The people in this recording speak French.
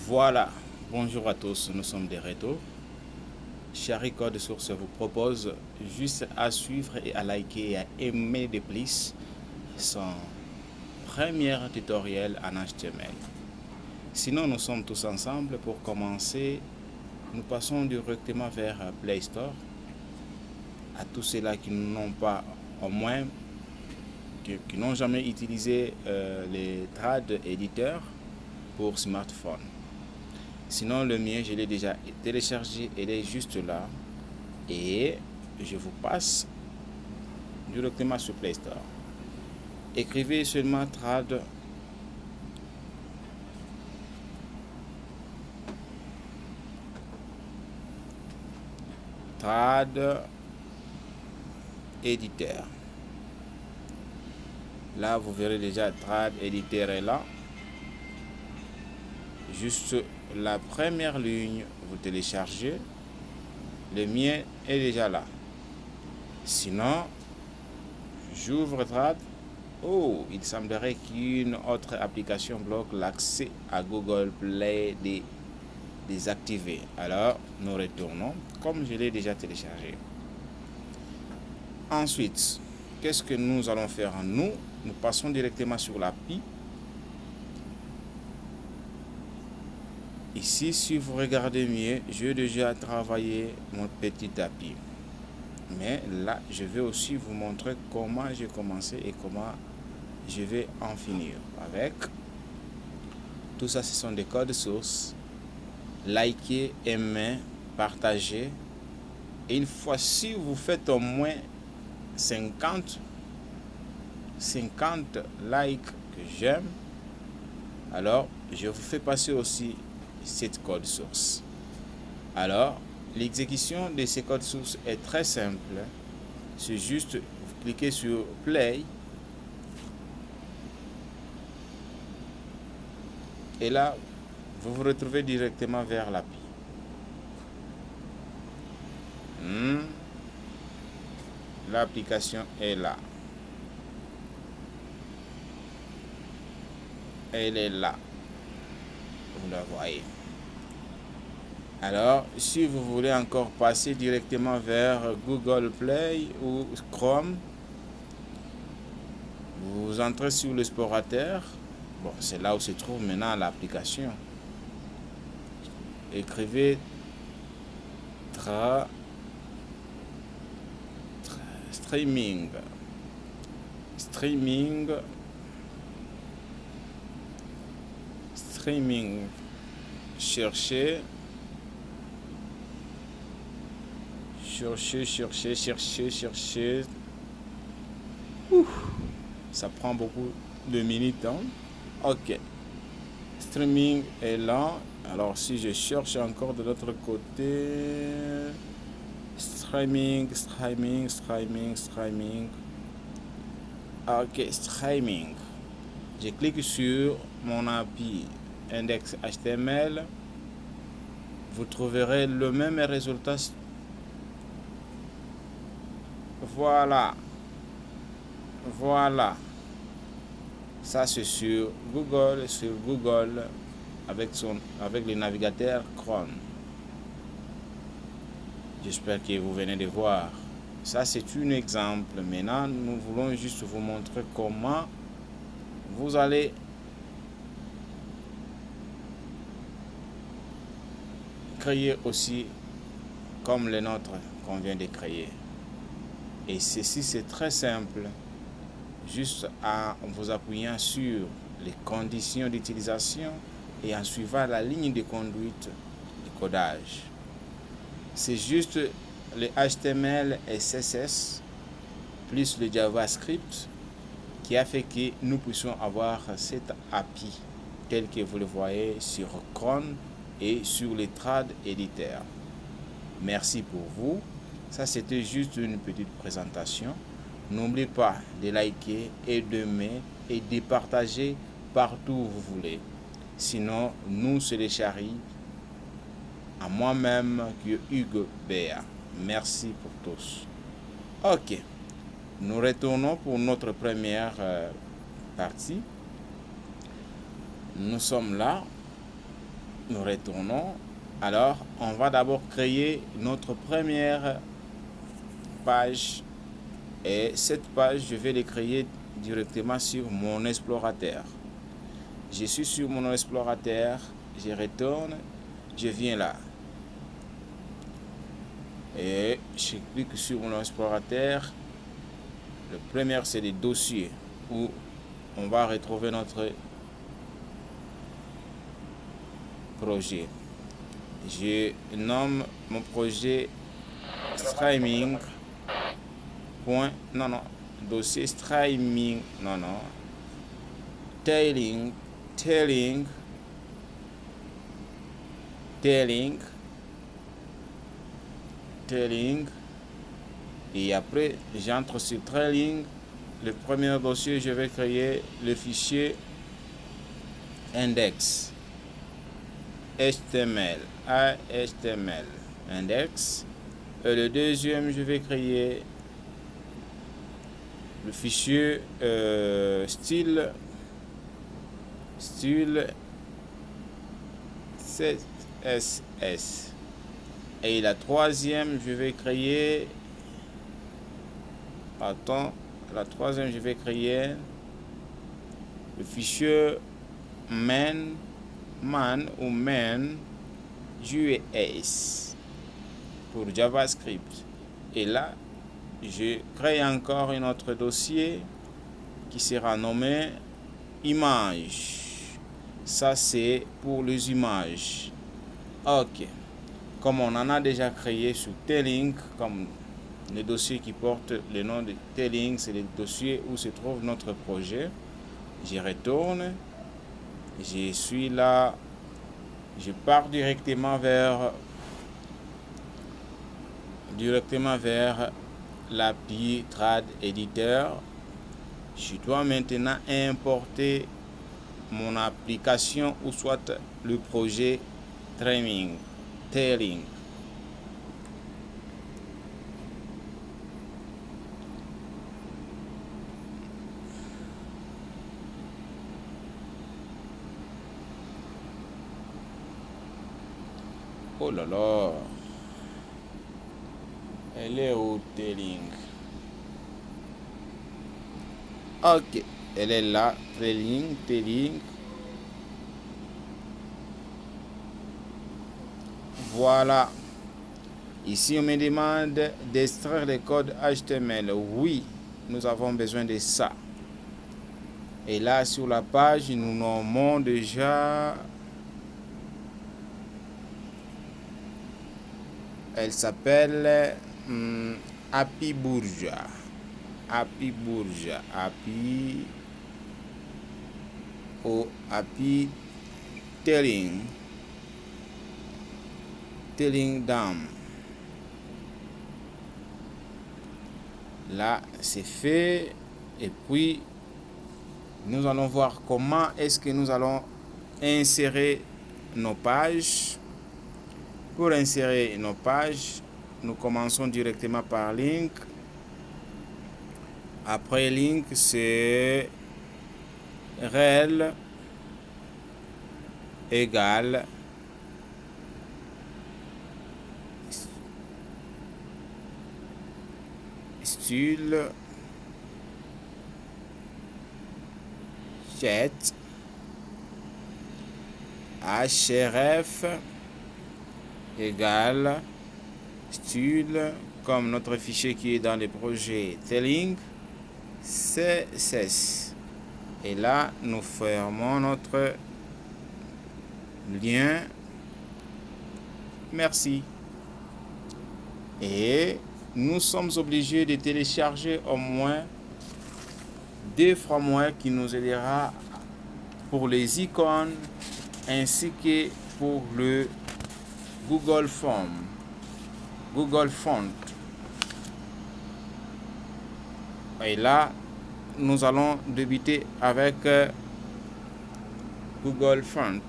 Voilà, bonjour à tous, nous sommes des retours. Chari Code Source vous propose juste à suivre et à liker et à aimer de plus son premier tutoriel en HTML. Sinon, nous sommes tous ensemble. Pour commencer, nous passons directement vers Play Store. À tous ceux-là qui n'ont pas, au moins, qui n'ont jamais utilisé les trad éditeurs pour smartphone. Sinon, le mien, je l'ai déjà téléchargé, il est juste là. Et je vous passe directement sur Play Store. Écrivez seulement trad éditeur. Là, vous verrez déjà trad éditeur est là. Juste la première ligne, vous téléchargez. Le mien est déjà là. Sinon, j'ouvre trad. Oh, il semblerait qu'une autre application bloque l'accès à Google Play désactivé. Alors, nous retournons comme je l'ai déjà téléchargé. Ensuite, qu'est-ce que nous allons faire? Nous passons directement sur l'API. Ici, si vous regardez mieux, j'ai déjà travaillé mon petit API. Mais là, je vais aussi vous montrer comment j'ai commencé et comment je vais en finir avec. Tout ça, ce sont des codes sources. Likez, aimez, partagez. Et une fois, si vous faites au moins 50 likes que j'aime, alors je vous fais passer aussi cette code source. Alors, l'exécution de ces codes sources est très simple. C'est juste, vous cliquez sur Play. Et là, vous vous retrouvez directement vers l'API. L'application est là. Elle est là. Vous la voyez. Alors, si vous voulez encore passer directement vers Google Play ou Chrome, vous entrez sur l'explorateur. Bon, c'est là où se trouve maintenant l'application. Écrivez streaming. Cherchez. Ça prend beaucoup de minutes. Ok. Streaming est là. Alors si je cherche encore de l'autre côté, streaming. Ok, streaming. Je clique sur mon API index HTML. Vous trouverez le même résultat. Voilà. Ça c'est sur Google avec le navigateur Chrome. J'espère que vous venez de voir. Ça c'est un exemple. Maintenant, nous voulons juste vous montrer comment vous allez créer aussi comme le nôtre qu'on vient de créer. Et ceci c'est très simple. Juste en vous appuyant sur les conditions d'utilisation et en suivant la ligne de conduite du codage. C'est juste le HTML et CSS plus le JavaScript qui a fait que nous puissions avoir cette API telle que vous le voyez sur Chrome et sur les trad éditeurs. Merci pour vous. Ça c'était juste une petite présentation. N'oubliez pas de liker et d'aimer et de partager partout où vous voulez. Sinon, nous, c'est les Chari, à moi-même, que Hugues Béa. Merci pour tous. Ok, nous retournons pour notre première partie. Nous sommes là. nous retournons. Alors, on va d'abord créer notre première page. Et cette page, je vais la créer directement sur mon explorateur. Je suis sur mon explorateur, je retourne, je viens là. Et je clique sur mon explorateur. Le premier, c'est les dossiers où on va retrouver notre projet. Je nomme mon projet streaming. Dossier streaming. Tailing. Et après, j'entre sur trailing. Le premier dossier, je vais créer le fichier index HTML index. Et le deuxième, je vais créer le fichier style CSS. Et la troisième, je vais créer le fichier main JS pour JavaScript. Et là, je crée encore un autre dossier qui sera nommé images. Ça, c'est pour les images. Ok. Comme on en a déjà créé sur T-Link, comme le dossier qui porte le nom de T-Link, c'est le dossier où se trouve notre projet. Je retourne. Je suis là. Je pars directement vers l'API Trad Editor. Je dois maintenant importer mon application ou soit le projet Tailing. Oh là là. Elle est au Tailing. Ok. Elle est là. Tailing. Voilà. Ici, on me demande d'extraire les codes HTML. Oui, nous avons besoin de ça. Et là, sur la page, nous nommons déjà... Elle s'appelle API Bourgeois. API Tailing Dam. Là, c'est fait. Et puis, nous allons voir comment est-ce que nous allons insérer nos pages. Pour insérer nos pages, nous commençons directement par link. Après link, c'est rel égale style chat href égale style comme notre fichier qui est dans le projet Tailing CSS. Et là, nous fermons notre lien. Merci. Et nous sommes obligés de télécharger au moins 2 frameworks qui nous aidera pour les icônes ainsi que pour le Google Font. Et là, nous allons débuter avec Google Font.